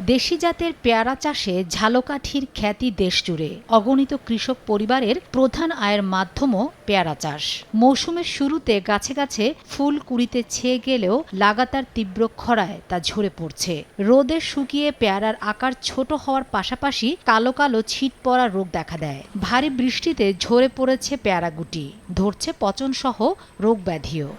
দেশি জাতের পেয়ারা চাষে ঝালকাঠির খ্যাতি দেশজুড়ে। অগণিত কৃষক পরিবারের প্রধান আয়ের মাধ্যমও পেয়ারা চাষ। মৌসুমের শুরুতে গাছে গাছে ফুল কুড়িতে ছেয়ে গেলেও লাগাতার তীব্র খরায় তা ঝরে পড়ছে। রোদে শুকিয়ে পেয়ারার আকার ছোট হওয়ার পাশাপাশি কালো কালো ছিট পড়া রোগ দেখা দেয়। ভারী বৃষ্টিতে ঝরে পড়েছে পেয়ারা গুটি, ধরছে পচনসহ রোগ ব্যাধিও।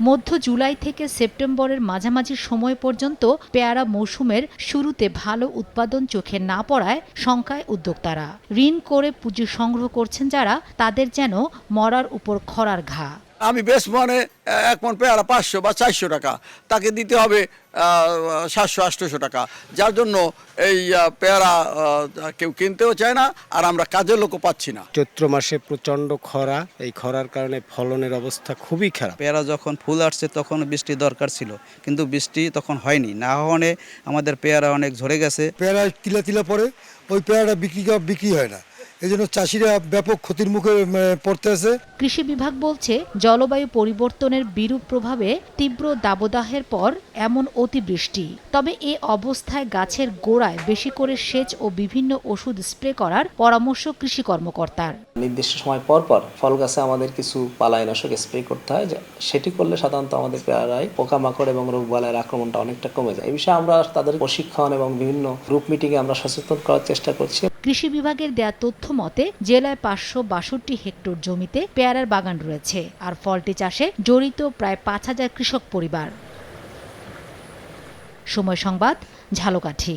মধ্য জুলাই থেকে সেপ্টেম্বরের মাঝামাঝি সময় পর্যন্ত পেয়ারা মৌসুমের শুরুতে ভালো উৎপাদন চোখে না পড়ায় শঙ্কায় উদ্যোক্তারা। ঋণ করে পুঁজি সংগ্রহ করছেন যারা, তাদের যেন মরার উপর খরার ঘা। আমি বেশ মানে 1 মণ পেয়ারা 500 বা 400 টাকা, তাকে দিতে হবে 700-800 টাকা, যার জন্য এই পেয়ারা কেউ কিনতেও চায় না, আর আমরা কাজের লোকও পাচ্ছি না। চৈত্র মাসে প্রচণ্ড খরা, এই খরার কারণে ফলনের অবস্থা খুবই খারাপ। পেয়ারা যখন ফুল আসছে তখন বৃষ্টি দরকার ছিল, কিন্তু বৃষ্টি তখন হয়নি। না হওয়ানে আমাদের পেয়ারা অনেক ঝরে গেছে। পেয়ারা তিলা তিলা পরে ওই পেয়ারাটা বিক্রি হয় না, এই জন্য চাষিরা ব্যাপক ক্ষতির মুখে পড়তে আছে। কৃষি বিভাগ বলছে, জলবায়ু পরিবর্তনের বিরূপ প্রভাবে তীব্র দাবদাহের পর এমন অতিবৃষ্টি। তবে এ অবস্থায় গাছের গোড়ায় বেশি করে সেচ ও বিভিন্ন ওষুধ স্প্রে করার পরামর্শ কৃষি কর্মকর্তার। নির্দিষ্ট সময় পর পর ফল গাছে আমাদের কিছু পালাইনাশক স্প্রে করতে হয়, সেটি করলে সাধারণত আমাদের পেয়ারায় পোকামাকড় এবং রোগবালাইয়ের আক্রমণটা অনেকটা কমে যায়। এই বিষয়ে আমরা তাদের প্রশিক্ষণ এবং বিভিন্ন গ্রুপ মিটিংয়ে আমরা সচেতন করার চেষ্টা করছি। কৃষি বিভাগের দেয়া তথ্য মতে জেলায় 562 হেক্টর জমিতে পেয়ারার বাগান রয়েছে, আর ফলটি চাষে জড়িত প্রায় 5000 কৃষক পরিবার। সময় সংবাদ, ঝালকাঠি।